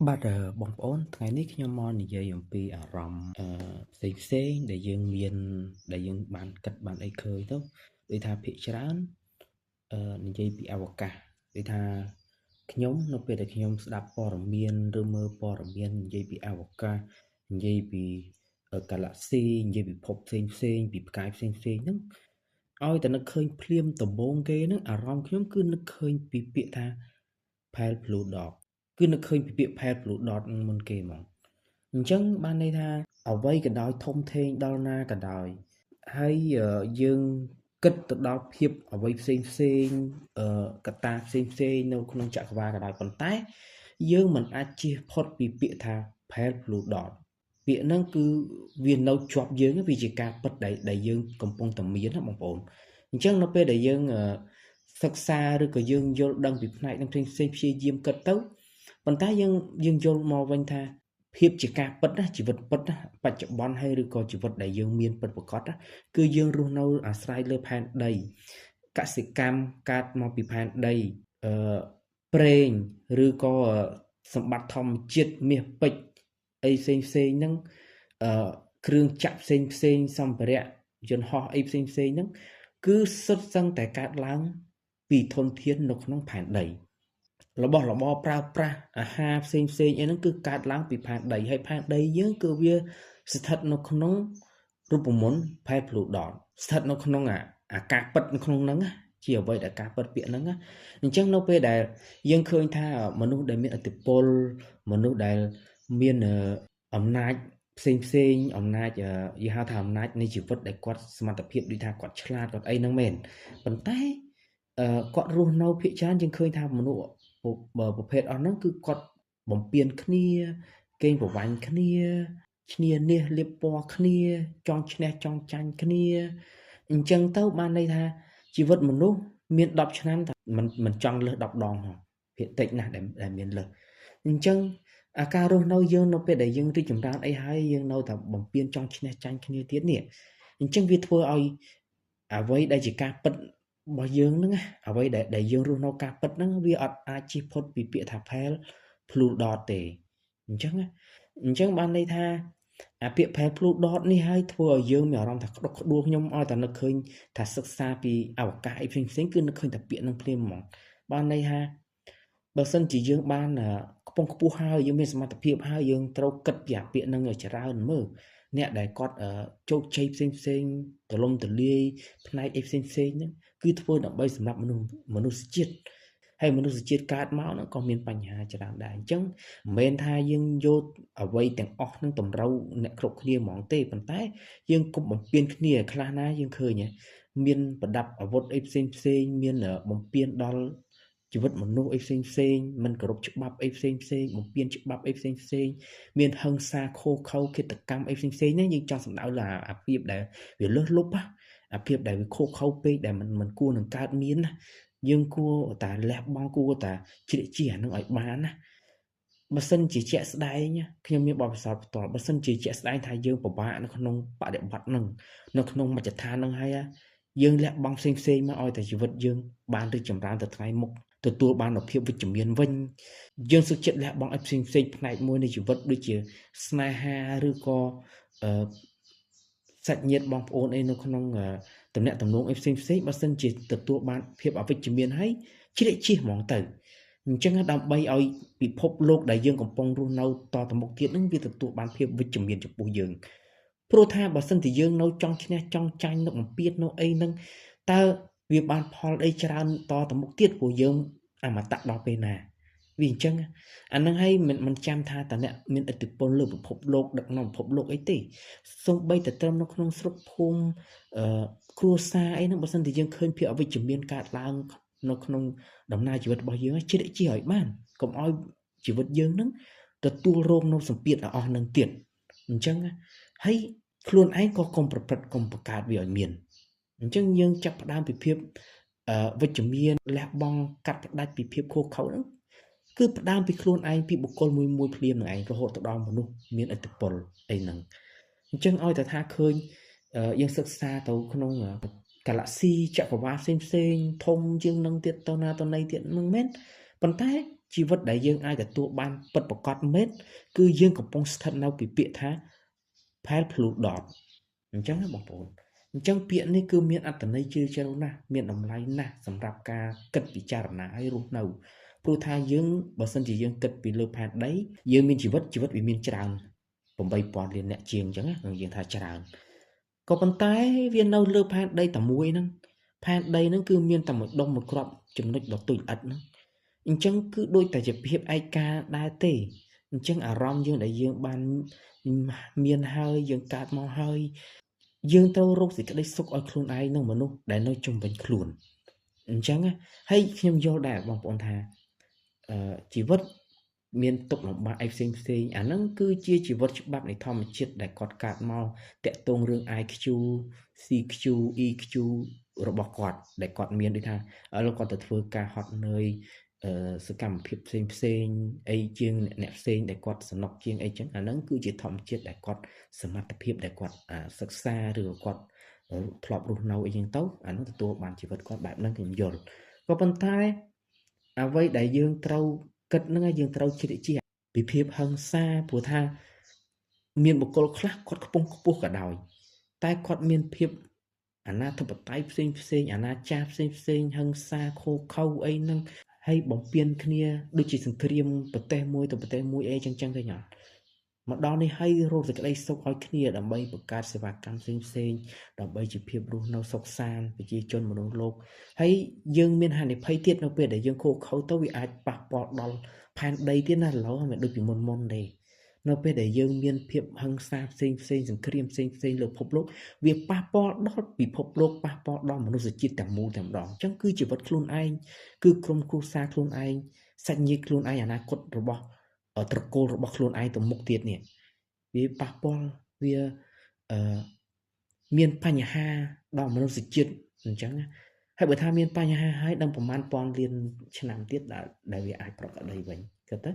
បាទបងប្អូនថ្ងៃនេះខ្ញុំមកនិយាយអំពីអារម្មណ៍ផ្សេងៗដែលយើងបានគិតបានអីឃើញទៅដូចថាភាគច្រើននិយាយពីអវកាសដូចថាខ្ញុំនៅពេលដែលខ្ញុំស្ដាប់ព័ត៌មានឬមើលព័ត៌មាននិយាយពីអវកាសនិយាយពីកាឡាក់ស៊ីនិយាយពីភពផ្សេងពីផ្កាយផ្សេងហ្នឹងឲ្យតែនឹកឃើញភ្លាមដំបូងគេហ្នឹងអារម្មណ៍ខ្ញុំគឺនឹកឃើញពីពាក្យថា Pale Blue Dot គឺនឹកឃើញពីពាក្យ Pale Blue Dot នឹងមុនគេហ្មងអញ្ចឹងបានន័យថាអ្វីក៏ដោយធំធេងដល់ណាក៏ដោយហើយយើងគិតទៅដល់ភាពអ្វីផ្សេងកត្តាផ្សេងនៅក្នុងចក្រវាឡក៏ដោយប៉ុន្តែយើងមិនអាចជៀសផុតពីពាក្យថា Pale Blue Dot ពាក្យហ្នឹងគឺវានៅជាប់យើងវាជាការពិតដែលយើងកំពុងតែមានណាបងប្អូនអញ្ចឹងនៅពេលដែលយើងសិក្សាឬក៏យើងយល់ដឹងពីផ្នែកនឹងផ្សេងព្យាយាមគិតទៅប៉ុន្តែយើងយល់មកវិញថាភាពជាការពិតណាជីវិតពិតណាបច្ចុប្បន្នហើយឬក៏ជីវិតដែលយើងមានពិតប្រាកដណាគឺយើងរស់នៅអាស្រ័យលើផែនដីកសិកម្មកើតមកពីផែនដីប្រេងឬក៏សម្បត្តិធម្មជាតិមាសពេជ្រអីផ្សេងហ្នឹងគ្រឿងចាក់ផ្សេងសម្ភារៈយន្តហោះអីផ្សេងហ្នឹងគឺសុទ្ធសឹងតែកើតឡើងពីធនធាននៅក្នុងផែនដីរបស់របរប្រើប្រាស់អាហារផ្សេងអីហ្នឹងគឺកើតឡើងពីផែនដីហើយផែនដីយើងគឺវាស្ថិតនៅក្នុងរូបមន្ត Pale Blue Dot ស្ថិតនៅក្នុងអាការពិតនៅក្នុងហ្នឹងជាអ្វីដែលការពិតពាក្យហ្នឹងអញ្ចឹងនៅពេលដែលយើងឃើញថាមនុស្សដែលមានឥទ្ធិពលមនុស្សដែលមានអំណាចផ្សេងអំណាចយល់ហៅថាអំណាចនៃជីវិតដែលគាត់សមត្ថភាពដូចថាគាត់ឆ្លាតគាត់អីហ្នឹងមែនប៉ុន្តែគាត់រស់នៅភាគច្រើនយើងឃើញថាមនុស្សប្រភេទអស់ហ្នឹងគឺគាត់បំពេញគ្នាកេងប្រវ័ញ្ចគ្នាឈ្នានីសលៀបពណ៌គ្នាចង់ឈ្នះចង់ចាញ់គ្នាអញ្ចឹងទៅបានន័យថាជីវិតមនុស្សមាន10ឆ្នាំតែមិនចង់លើស10ដងផងភាគតិចណាស់ដែលមានលើសអញ្ចឹងអាការរស់នៅយើងនៅពេលដែលយើងរីកចម្រើនអីហើយយើងនៅតែបំពេញចង់ឈ្នះចាញ់គ្នាទៀតនេះអញ្ចឹងវាធ្វើឲ្យអ្វីដែលជាការពិតរបស់យើងហ្នឹងអ្វីដែលយើងរស់នៅការពិតហ្នឹងវាអត់អាចជិះផុតពីពាក្យថា Pale Blue Dot ទេអញ្ចឹងបានន័យថាអាពាក្យ Pale Blue Dot នេះហើយធ្វើឲ្យយើងមានអារម្មណ៍ថាក្តុកក្តួលខ្ញុំឲ្យតែនឹកឃើញថាសិក្សាពីអវកាសអីផ្សេងគឺនឹកឃើញតែពាក្យហ្នឹងភ្លាមហ្មងបានន័យថាបើសិនជាយើងបានខ្ពង់ខ្ពស់ហើយយើងមានសមត្ថភាពហើយយើងត្រូវគិតពីអាពាក្យហ្នឹងច្រើនមើលអ្នកដែលគាត់ជោគជ័យផ្សេងទលំទលាយផ្នែកអីផ្សេងហ្នឹងគឺធ្វើដើម្បីសម្រាប់មនុស្សជាតិហើយមនុស្សជាតិកើតមកហ្នឹងក៏មានបញ្ហាច្រើនដែរអញ្ចឹងមិនមែនថាយើងយកអ្វីទាំងអស់ហ្នឹងតម្រូវអ្នកគ្រប់គ្នាហ្មងទេប៉ុន្តែយើងកុំបំពេញគ្នាខ្លះណាយើងឃើញមានប្រដាប់អាវុធអីផ្សេងមានបំពេញដល់ជីវិតមនុស្សអីផ្សេងមិនគោរពច្បាប់អីផ្សេងបំពេញច្បាប់អីផ្សេងមានហិង្សាខូខើឃាតកម្មអីផ្សេងហ្នឹងយើងចង់សម្ដៅលើអាភាពដែលវាលើសលប់អាភាពដែលវាខូខើពេកដែលមិនគួរនឹងកើតមានណាយើងគួរតែលះបង់គួរតែជ្រៀកជាអានឹងឲ្យបានណាបើសិនជាជាក់ស្ដែងខ្ញុំមានបទពិសោធន៍ផ្ទាល់បើសិនជាជាក់ស្ដែងថាយើងពិបាកនៅក្នុងបដិបត្តិនឹងនៅក្នុងមជ្ឈដ្ឋាននឹងហើយយើងលះបង់ផ្សេងមកឲ្យតែជីវិតយើងបានរីកចម្រើនទៅថ្ងៃមុខទទួលបាននូវភាពវិជ្ជមានវិញយើងសុខចិត្តលះបង់ឲ្យផ្សេងផ្នែកមួយនៃជីវិតដូចជាស្នេហាឬក៏សាច់ញាតិបងប្អូនអីនៅក្នុងតំណែងតំណងអីផ្សេងបើសិនជាទទួលបានភាពអវិជ្ជមានហើយជ្រៀកជៀសហ្មងទៅអញ្ចឹងដើម្បីឲ្យពិភពលោកដែលយើងកំពុងរស់នៅតទៅមុខទៀតនឹងវាទទួលបានភាពវិជ្ជមានចំពោះយើងព្រោះថាបើសិនជាយើងនៅចង់ឈ្នះចង់ចាញ់នៅបំពេញនៅអីហ្នឹងតើវាបានផលអីច្រើនតទៅមុខទៀតព្រោះយើងអមតៈដល់ពេលណាវាអញ្ចឹងអាហ្នឹងហើយមិនចាំថាតអ្នកមានឥទ្ធិពលលើពិភពលោកដឹកនាំពិភពលោកអីទេសូម្បីតែត្រឹមនៅក្នុងស្រុកភូមិគ្រួសារអីហ្នឹងបើសិនជាយើងឃើញភាពអវិជ្ជមានកើតឡើងនៅក្នុងដំណើរជីវិតរបស់យើងជ្រៀកជាឲ្យបានកុំឲ្យជីវិតយើងហ្នឹងទទួលរងនៅសម្ពាធអស់នឹងទៀតអញ្ចឹងហើយខ្លួនឯងក៏កុំប្រព្រឹត្តកុំបង្កើតវាឲ្យមានអញ្ចឹងយើងចាប់ផ្ដើមពីភាពវិជ្ជមានលះបង់កាត់ផ្ដាច់ពីភាពខុសខើហ្នឹងគឺផ្ដើមពីខ្លួនឯងពីបុគ្គលមួយភ្លាមនឹងឯងរហូតទៅដល់មនុស្សមានឥទ្ធិពលអីហ្នឹងអញ្ចឹងឲ្យតែថាឃើញយើងសិក្សាទៅក្នុងកាឡាក់ស៊ីចក្រវាឡផ្សេងធំជាងនឹងទៀតទៅណាទៅណីទៀតមិនមែនប៉ុន្តែ ជីវិតដែលយើងអាចទទួលបានពិតប្រាកដមែនគឺយើងកំពុងស្ថិតនៅពីពាក្យថាផែនភ្លូដតអញ្ចឹងណាបងប្អូនអញ្ចឹងពាក្យនេះគឺមានអត្ថន័យជ្រាលជ្រៅណាស់មានតម្លៃណាស់សម្រាប់ការគិតពិចារណាឲ្យរស់នៅព្រោះថាយើងបើសិនជាយើងគិតពីលើផែនដីយើងមានជីវិតវាមានច្រើន 8000 លានអ្នកជាងអញ្ចឹងណាយើងថាច្រើនក៏ប៉ុន្តែវានៅលើផែនដីតែមួយហ្នឹងផែនដីហ្នឹងគឺមានតែមួយដុំមួយគ្រាប់ចំណុចដ៏តូចល្អិតហ្នឹងអញ្ចឹងគឺដូចតែជាភាពឯកាដែរទេអញ្ចឹងអារម្មណ៍យើងដែលយើងបានមានហើយយើងកើតមកហើយយើងត្រូវរកសេចក្តីសុខឲ្យខ្លួនឯងនិងមនុស្សដែលនៅជុំវិញខ្លួនអញ្ចឹងហើយខ្ញុំយល់ដែរបងប្អូនថាជីវិតមានទុក្ខលំបាកអីផ្សេងផ្សេងអាហ្នឹងគឺជាជីវិតច្បាប់នៃធម្មជាតិដែលគាត់កើតមកតាក់ទងរឿង IQ CQ EQ របស់គាត់ដែលគាត់មានដូចថាឥឡូវគាត់ទៅធ្វើការហត់នឿយសកម្មភាពផ្សេងអីជាងអ្នកផ្សេងដែលគាត់សំណុកជាងអីចឹងអាហ្នឹងគឺជាធម្មជាតិដែលគាត់សមត្ថភាពដែលគាត់សិក្សាឬគាត់ធ្លាប់រស់នៅអីចឹងទៅអាហ្នឹងទទួលបានជីវិតគាត់បែបហ្នឹងខ្ញុំយល់ក៏ប៉ុន្តែអ្វីដែលយើងត្រូវគិតហ្នឹងយើងត្រូវជ្រាបជាពីភាពហិង្សាព្រោះថាមានបុគ្គលខ្លះគាត់ខ្ពង់ខ្ពស់ក៏ដោយតែគាត់មានភាពអាណាធិបតេយ្យផ្សេងអាណាចារ្យផ្សេងហិង្សាខូខើអីហ្នឹងហើយបំពេញគ្នាដូចជាសង្គ្រាមប្រទេសមួយទៅប្រទេសមួយអីចឹងទៅញ៉ាំមកដល់នេះហើយរកសេចក្តីសុខឲ្យគ្នាដើម្បីបង្កើតសេវាកម្មផ្សេងដើម្បីជាភាពរស់នៅសុខសាន្តប្រជាជនមនុស្សលោកហើយយើងមានហានិភ័យទៀតនៅពេលដែលយើងខូខើទៅវាអាចប៉ះពាល់ដល់ផែនដីទៀតណាឡូវមិនដូចពីមុនទេនៅពេលដែលយើងមានភាពហិង្សាផ្សេងសង្គ្រាមផ្សេងលើពិភពលោកវាប៉ះពាល់ដល់ពិភពលោកប៉ះពាល់ដល់មនុស្សជាតិទាំងមូលតែម្ដងអញ្ចឹងគឺជីវិតខ្លួនឯងគឺក្រុមគ្រួសារខ្លួនឯងសាច់ញាតិខ្លួនឯងអនាគតរបស់ត្រកូលរបស់ខ្លួនឯងទៅមុខទៀតនេះវាប៉ះពាល់វាមានបញ្ហាដល់មនុស្សជាតិអញ្ចឹងហើយបើថាមានបញ្ហាហើយដល់ប្រមាណពាន់លានឆ្នាំទៀតដែលវាអាចប្រកបដីវិញគិតទៅ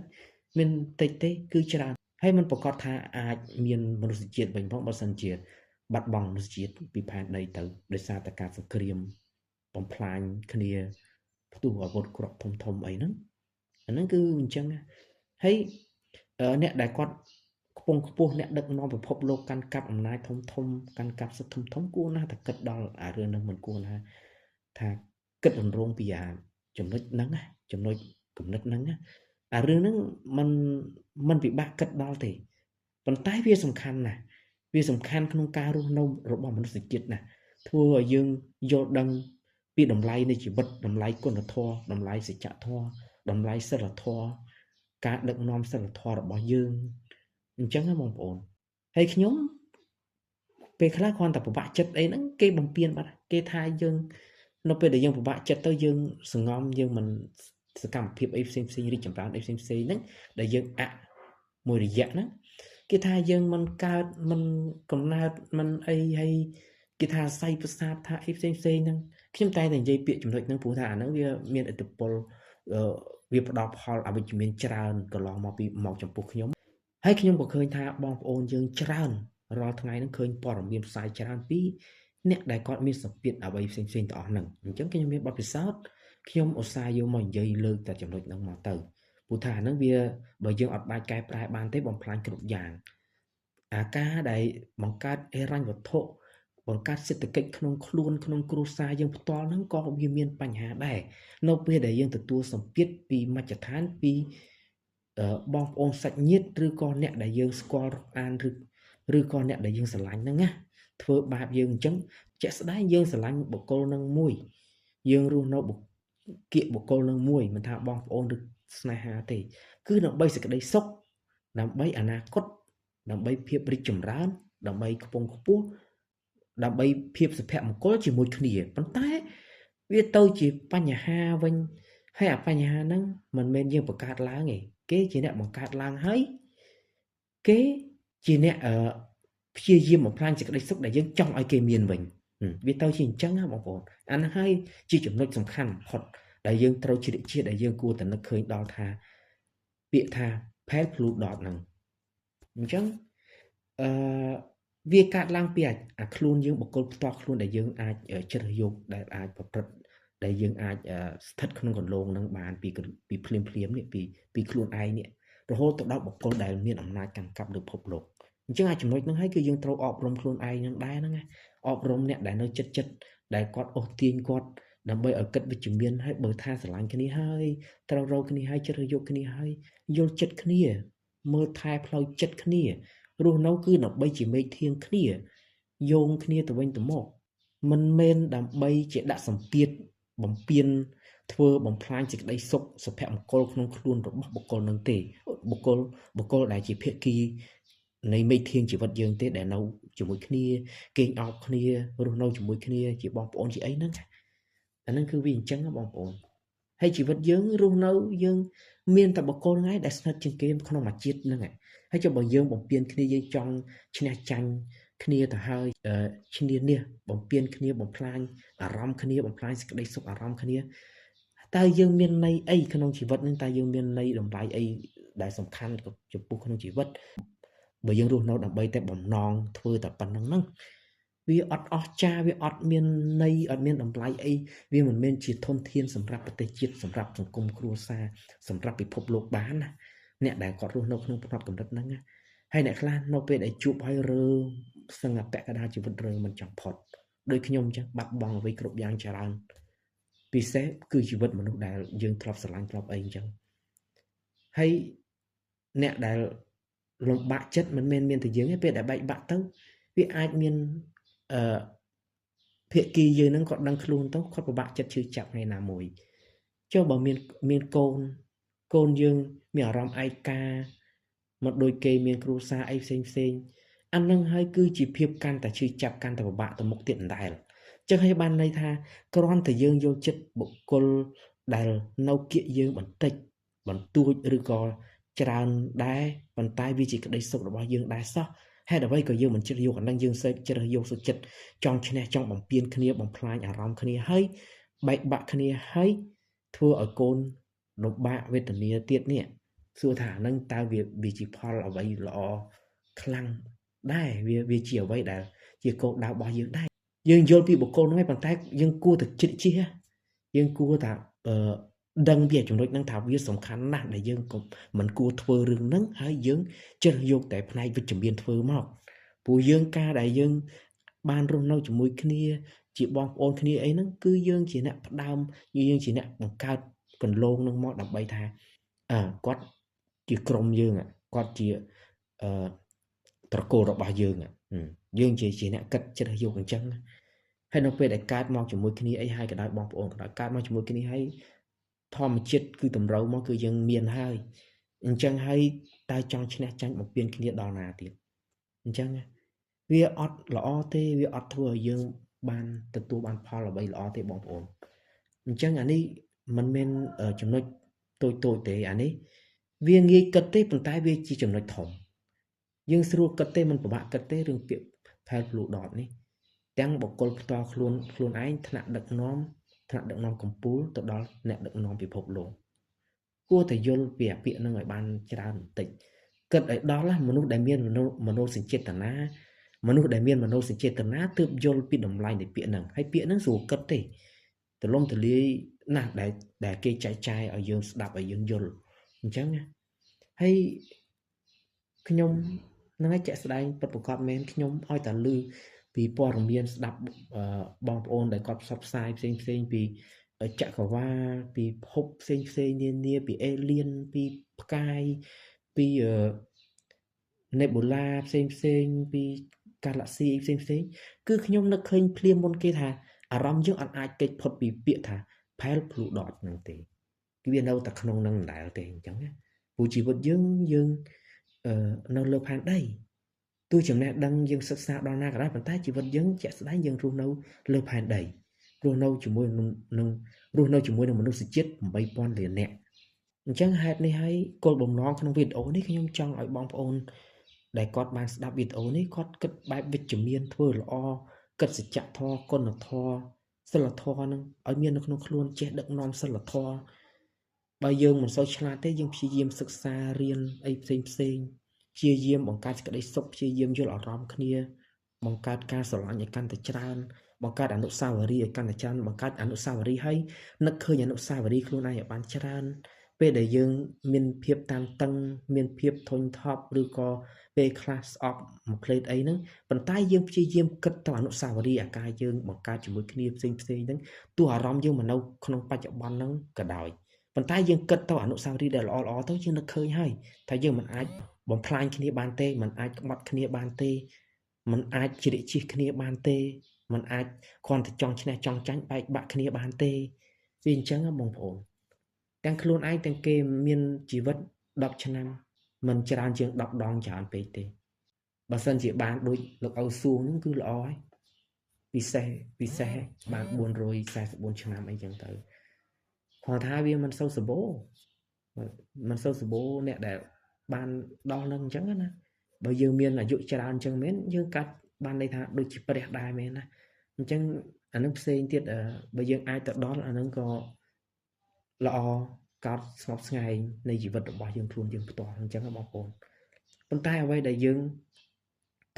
មានតិចទេគឺច្រើនហើយมันប្រកាសថាអាចមានមនុស្សជាតិវិញផងបើសិនជាបាត់បង់មនុស្សជាតិពីផែនដីទៅដោយសារតែការសង្គ្រាមបំផ្លាញគ្នាផ្ទុះអាវុធគ្រាប់ធំអីហ្នឹងអាហ្នឹងគឺអញ្ចឹងហើយអ្នកដែលគាត់ខ្ពង់ខ្ពស់អ្នកដឹកនាំពិភពលោកកាន់កាប់អំណាចធំកាន់កាប់សិទ្ធិធំគួរណាស់តែគិតដល់អារឿងហ្នឹងមិនគួរណាថាគិតរំរងពីចំណុចហ្នឹងចំណុចគំនិតហ្នឹងអារឿងហ្នឹងมันពិបាកគិតដល់ទេប៉ុន្តែវាសំខាន់ណាស់វាសំខាន់ក្នុងការរស់នៅរបស់មនុស្សជាតិណាធ្វើឲ្យយើងយល់ដឹងពីតម្លៃនៃជីវិតតម្លៃគុណធម៌តម្លៃសច្ចធម៌តម្លៃសិលធម៌ការដឹកនាំសិលធម៌របស់យើងអញ្ចឹងណាបងប្អូនហើយខ្ញុំពេលខ្លះគ្រាន់តែពិបាកចិត្តអីហ្នឹងគេបំពេញបាត់គេថាយើងនៅពេលដែលយើងពិបាកចិត្តទៅយើងសង្ងំយើងមិនសកម្មភាពអីផ្សេងរីកចម្រើនអីផ្សេងហ្នឹងដែលយើងមួយរយៈហ្នឹងគេថាយើងមិនកើតមិនកំណើតមិនអីហើយគេថាស័យប្រសាទថាអីផ្សេងហ្នឹងខ្ញុំតែនិយាយពាក្យចំណុចហ្នឹងព្រោះថាអាហ្នឹងវាមានឥទ្ធិពលវាផ្ដល់ផលអវិជ្ជមានច្រើនកន្លងមកចំពោះខ្ញុំហើយខ្ញុំក៏ឃើញថាបងប្អូនយើងច្រើនរាល់ថ្ងៃហ្នឹងឃើញព័ត៌មានផ្សាយច្រើនពីអ្នកដែលគាត់មានសម្ពាធអ្វីផ្សេងទាំងអស់ហ្នឹងអញ្ចឹងខ្ញុំមានបទពិសោធន៍ខ្ញុំឧស្សាហ៍យកមកនិយាយលើកតែចំណុចហ្នឹងមកទៅព្រោះថាអាហ្នឹងវាបើយើងអត់បាច់កែប្រែបានទេបំផ្លាញគ្រប់យ៉ាងអាការដែលបង្កើតហិរញ្ញវត្ថុបង្កើតសេដ្ឋកិច្ចក្នុងខ្លួនក្នុងគ្រួសារយើងផ្ទាល់ហ្នឹងក៏វាមានបញ្ហាដែរនៅពេលដែលយើងទទួលសម្ពាធពីមជ្ឈដ្ឋានពីបងប្អូនសាច់ញាតិឬក៏អ្នកដែលយើងស្គាល់អានឬក៏អ្នកដែលយើងស្រឡាញ់ហ្នឹងណាធ្វើបាបយើងអញ្ចឹងជាក់ស្ដែងយើងស្រឡាញ់បុគ្គលនឹងមួយយើងរស់នៅគៀកបុគ្គលនឹងមួយមិនថាបងប្អូនឬស្នេហាទេគឺដើម្បីសេចក្តីសុខដើម្បីអនាគតដើម្បីភាពរីកចម្រើនដើម្បីខ្ពង់ខ្ពស់ដើម្បីភាពសុភមង្គលជាមួយគ្នាប៉ុន្តែវាទៅជាបញ្ហាវិញហើយអាបញ្ហាហ្នឹងមិនមែនយើងបង្កើតឡើងទេគេជាអ្នកបង្កើតឡើងហើយគេជាអ្នកព្យាយាមបំផ្លាញសេចក្តីសុខដែលយើងចង់ឲ្យគេមានវិញវាទៅជាអញ្ចឹងណាបងប្អូនអាហ្នឹងហើយជាចំណុចសំខាន់បំផុតដែលយើងត្រូវជ្រាបជាដែលយើងគួរតែនឹកឃើញដល់ថាពាក្យថា Pale Blue Dot ហ្នឹងអញ្ចឹងវាកើតឡើងពីអាខ្លួនយើងបុគ្គលផ្ទាល់ខ្លួនដែលយើងអាចជ្រើសយកដែលអាចប្រព្រឹត្ត ដែលយើងអាចស្ថិតក្នុងកន្លងនឹងបានពីភ្លាមនេះពីខ្លួនឯងនេះរហូតទៅដល់បុគ្គលដែលមានអំណាចកាន់កាប់លើពិភពលោកអញ្ចឹងចំណុចហ្នឹងហើយគឺយើងត្រូវអប់រំខ្លួនឯងនឹងដែរហ្នឹងណាអប់រំអ្នកដែលនៅចិត្តដែលគាត់អូសទាញគាត់ដើម្បីឲ្យគិតវិជ្ជមានហើយបើថាស្រឡាញ់គ្នាហើយត្រូវរកគ្នាហើយចិត្តយកគ្នាហើយយល់ចិត្តគ្នាមើលថែផ្លូវចិត្តគ្នារស់នៅគឺដើម្បីជាមេឃធៀងគ្នាយោងគ្នាទៅវិញទៅមកមិនមែនដើម្បីជាដាក់សម្ពាធបំពេញធ្វើបំផ្លាញសេចក្តីសុខសុភមង្គលក្នុងខ្លួនរបស់បុគ្គលនឹងទេបុគ្គលដែលជាភាគីនៃមេឃធៀងជីវិតយើងទេដែលនៅជាមួយគ្នាគេងអោបគ្នារស់នៅជាមួយគ្នាជាបងប្អូនជាអីហ្នឹងអាហ្នឹងគឺវាអញ្ចឹងបងប្អូនហើយជីវិតយើងរស់នៅយើងមានតែបុគ្គលហ្នឹងឯងដែលស្និទ្ធជាងគេក្នុងមួយជាតិហ្នឹងហើយចុះបើយើងបំពេញគ្នាយើងចង់ឈ្នះចាញ់គ្នាទៅហើយឈ្នានេះបំពេញគ្នាបំផ្លាញអារម្មណ៍គ្នាបំផ្លាញសេចក្តីសុខអារម្មណ៍គ្នាតើយើងមានន័យអីក្នុងជីវិតហ្នឹងតើយើងមានន័យតម្លៃអីដែលសំខាន់ចំពោះក្នុងជីវិតបើយើងរស់នៅដើម្បីតែបំណងធ្វើតែប៉ុណ្្នឹងហ្នឹងវាអត់អស្ចារ្យវាអត់មានន័យអត់មានតម្លៃអីវាមិនមែនជាធនធានសម្រាប់ប្រទេសជាតិសម្រាប់សង្គមគ្រួសារសម្រាប់ពិភពលោកបានណាអ្នកដែលគាត់រស់នៅក្នុងផ្នត់កម្រិតហ្នឹងណាហើយអ្នកខ្លះនៅពេលដែលជួបហើយរើសឹងពាក់កណ្ដាលជីវិតរើមិនចង់ផុតដូចខ្ញុំអញ្ចឹងបាត់បង់អ្វីគ្រប់យ៉ាងច្រើនពិសេសគឺជីវិតមនុស្សដែលយើងធ្លាប់ស្រឡាញ់ធ្លាប់អីអញ្ចឹងហើយអ្នកដែលលំបាកចិត្តមិនមែនមានតែយើងទេពេលដែលបែកបាក់ទៅវាអាចមានភាគីយើងហ្នឹងគាត់ដឹងខ្លួនទៅគាត់ពិបាកចិត្តឈឺចាប់ថ្ងៃណាមួយចុះបើមានកូនយើងមានអារម្មណ៍ឯកាមកដូចគេមានគ្រួសារអីផ្សេងអានឹងហើយគឺជាភាពកាន់តែឈឺចាប់កាន់តែពិបាកទៅមុខទៀតដដែលចឹងហើយបានន័យថាគ្រាន់តែយើងយកចិត្តបុគ្គលដែលនៅគៀកយើងបន្តិចបន្តួចឬក៏ច្រើនដែរប៉ុន្តែវាជាក្តីសុខរបស់យើងដែរសោះហេតុអ្វីក៏យើងមិនជ្រើសយកអានឹងយើងជ្រើសយកសុខចិត្តចង់ឈ្នះចង់បំពេញគ្នាបំផ្លាញអារម្មណ៍គ្នាហើយបែកបាក់គ្នាហើយធ្វើឲ្យកូនលំបាកវេទនាទៀតនេះសួរថាអានឹងតើវាជាផលអ្វីល្អខ្លាំងដែរវាជាអ្វីដែលជាគោលដៅរបស់យើងដែរយើងយល់ពីបុគ្គលនោះហើយប៉ុន្តែយើងគួរតែជិតជិះយើងគួរតែដឹងពីចំណុចហ្នឹងថាវាសំខាន់ណាស់ដែលយើងមិនគួរធ្វើរឿងហ្នឹងហើយយើងជ្រើសយកតែផ្នែកវិជ្ជមានធ្វើមកព្រោះយើងការដែលយើងបានរស់នៅជាមួយគ្នាជាបងប្អូនគ្នាអីហ្នឹងគឺយើងជាអ្នកផ្ដើមយើងជាអ្នកបង្កើតកន្លងនឹងមកដើម្បីថាគាត់ជាក្រុមយើងគាត់ជាត្រកូលរបស់យើងជាអ្នកគិតជ្រើសយកអញ្ចឹងហើយនៅពេលដែលកើតមកជាមួយគ្នាអីហើយក៏ដោយបងប្អូនក៏ដោយកើតមកជាមួយគ្នាហើយធម្មជាតិគឺតម្រូវមកគឺយើងមានហើយអញ្ចឹងហើយតើចង់ឈ្នះចាញ់បំពេញគ្នាដល់ណាទៀតអញ្ចឹងវាអត់ល្អទេវាអត់ធ្វើឲ្យយើងបានទទួលបានផលអ្វីល្អទេបងប្អូនអញ្ចឹងអានេះមិនមែនចំណុចតូចទេអានេះវាងាយគិតទេប៉ុន្តែវាជាចំណុចធំយើងស្រួលគិតទេមិនពិបាកគិតទេរឿងពាក្យផែលភ្លូដតនេះទាំងបុគ្គលផ្ទាល់ខ្លួនឯងថ្នាក់ដឹកនាំកម្ពុជាទៅដល់អ្នកដឹកនាំពិភពលោកគួរតែយល់ពីពាក្យហ្នឹងឲ្យបានច្រើនបន្តិចគិតឲ្យដល់មនុស្សដែលមានមនោសញ្ចេតនាទើបយល់ពីតម្លៃនៃពាក្យហ្នឹងហើយពាក្យហ្នឹងស្រួលគិតទេទលំទលាយណាស់ដែលគេចែកចាយឲ្យយើងស្ដាប់ឲ្យយើងយល់អញ្ចឹងហើយខ្ញុំនឹងឲ្យជាក់ស្ដែងពិតប្រាកដមែនខ្ញុំឲ្យតែឮពីព័ត៌មានស្ដាប់បងប្អូនដែលគាត់ផ្សព្វផ្សាយផ្សេងពីចក្រវាឡពីភពផ្សេងនានាពីអេលៀនពីផ្កាយពីnebula ផ្សេងពី galaxy ផ្សេងគឺខ្ញុំនឹកឃើញភ្លាមមុនគេថាអារម្មណ៍យើងអាចគេចផុតពីពាក្យថា Pale Blue Dot ហ្នឹងទេគឺវានៅតែក្នុងនឹងដដែលទេអញ្ចឹងណាព្រោះជីវិតយើងនៅលើផែនដីទោះចំណេះដឹងយើងសិក្សាដល់ណាក៏ដោយប៉ុន្តែជីវិតយើងជាក់ស្ដែងយើងរស់នៅលើផែនដីរស់នៅជាមួយនឹងមនុស្សជាតិ 8,000 លាននាក់អញ្ចឹងហេតុនេះហើយគោលបំណងក្នុងវីដេអូនេះខ្ញុំចង់ឲ្យបងប្អូនដែលគាត់បានស្ដាប់វីដេអូនេះគាត់គិតបែបវិជ្ជមានធ្វើល្អគិតសច្ចធម៌គុណធម៌សិលធម៌នឹងឲ្យមាននៅក្នុងខ្លួនចេះដឹកនាំសិលធម៌បើយើងមិនសូវឆ្លាតទេយើងព្យាយាមសិក្សារៀនអីផ្សេងព្យាយាមបង្កើតសេចក្តីសុខព្យាយាមយល់អារម្មណ៍គ្នាបង្កើតការស្រឡាញ់ឲ្យកាន់តែច្រើន បង្កើតអនុស្សាវរីយ៍ឲ្យកាន់តែច្រើនបង្កើតអនុស្សាវរីយ៍ឲ្យនឹកឃើញអនុស្សាវរីយ៍ខ្លួនឯងឲ្យបានច្រើនពេលដែលយើងមានភាពតានតឹងមានភាពធុញថប់ឬក៏ពេលខ្លះស្អប់មួយផ្លេតអីហ្នឹងប៉ុន្តែយើងព្យាយាមគិតទៅអនុស្សាវរីយ៍អាការយើងបង្កើតជាមួយគ្នាផ្សេងហ្នឹងទោះអារម្មណ៍យើងមិននៅក្នុងបច្ចុប្បន្នហ្នឹងក៏ដោយប៉ុន្តែយើងគិតទៅអនុស្សាវរីយ៍ដែលល្អៗទៅយើងនឹកឃើញហើយថាយើងមិនអាចបំផ្លាញគ្នាបានទេមិនអាចក្បត់គ្នាបានទេមិនអាចជ្រៀកជិះគ្នាបានទេមិនអាចគ្រាន់តែចង់ឈ្នះចង់ចាញ់បែកបាក់គ្នាបានទេវាអញ្ចឹងបងប្អូនទាំងខ្លួនឯងទាំងគេមានជីវិត10ឆ្នាំមិនច្រើនជាង10ដងច្រើនពេកទេបើសិនជាបានដូចលោកឪសួងហ្នឹងគឺល្អហើយពិសេសបាន444ឆ្នាំអីចឹងទៅគាត់ថាវាមិនសូវសម្បូរអ្នកដែលបានដល់នឹងអញ្ចឹងណាបើយើងមានអាយុច្រើនអញ្ចឹងមែនយើងកាត់បានន័យថាដូចជាព្រះដែរមែនណាអញ្ចឹងអានឹងផ្សេងទៀតបើយើងអាចទៅដល់អានឹងក៏ល្អកោតស្ងប់ស្ងាយនៃជីវិតរបស់យើងខ្លួនយើងផ្ទាល់អញ្ចឹងបងប្អូនប៉ុន្តែអ្វីដែលយើង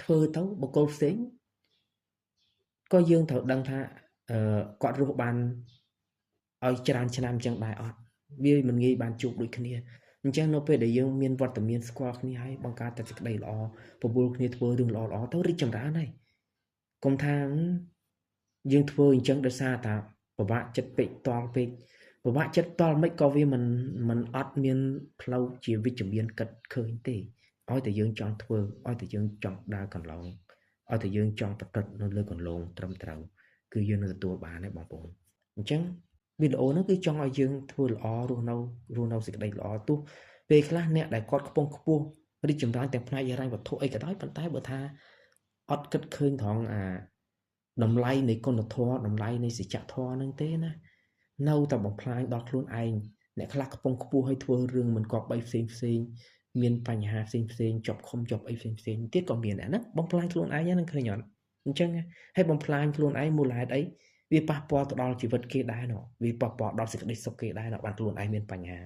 ធ្វើទៅបុគ្គលផ្សេងក៏យើងត្រូវដឹងថាគាត់រស់បានឲ្យច្រើនឆ្នាំអញ្ចឹងដែរអត់វាមិនងាយបានជួបដូចគ្នាអញ្ចឹងនៅពេលដែលយើងមានវត្តមានស្គាល់គ្នាហើយបង្កើតតែសេចក្តីល្អពពលគ្នាធ្វើរឿងល្អៗទៅរីកចម្រើនហើយកុំថាយើងធ្វើអញ្ចឹងដោយសារតែពិបាកចិត្តពេកតល់ពេកពិបាកចិត្តតល់មិនក៏វាមិនអត់មានផ្លូវជាវិជ្ជមានគិតឃើញទេឲ្យតែយើងចង់ធ្វើឲ្យតែយើងចង់ដើរកន្លងឲ្យតែយើងចង់ប្រព្រឹត្តនៅលើកន្លងត្រឹមត្រូវគឺយើងនឹងទទួលបានហើយបងប្អូនអញ្ចឹងវីដេអូហ្នឹងគឺចង់ឲ្យយើងធ្វើល្អរស់នៅសេចក្តីល្អទោះពេលខ្លះអ្នកដែលគាត់ខ្ពង់ខ្ពស់រីកចម្រើនទាំងផ្នែកហិរញ្ញវត្ថុអីក៏ដោយប៉ុន្តែបើថាអត់គិតឃើញត្រង់អាតម្លៃនៃគុណធម៌តម្លៃនៃសច្ចធម៌ហ្នឹងទេណានៅតែបំផ្លាញដល់ខ្លួនឯងអ្នកខ្លះខ្ពង់ខ្ពស់ឲ្យធ្វើរឿងមិនគប្បីផ្សេងមានបញ្ហាផ្សេងជាប់ខំជាប់អីផ្សេងទៀតក៏មានដែរណាបំផ្លាញខ្លួនឯងហ្នឹងឃើញអត់អញ្ចឹងហើយបំផ្លាញខ្លួនឯងមូលហេតុអីវាប៉ះពាល់ទៅដល់ជីវិតគេដែរណោះវាប៉ះពាល់ដល់សេចក្តីសុខគេដែរណោះបានខ្លួនឯងមានបញ្ហា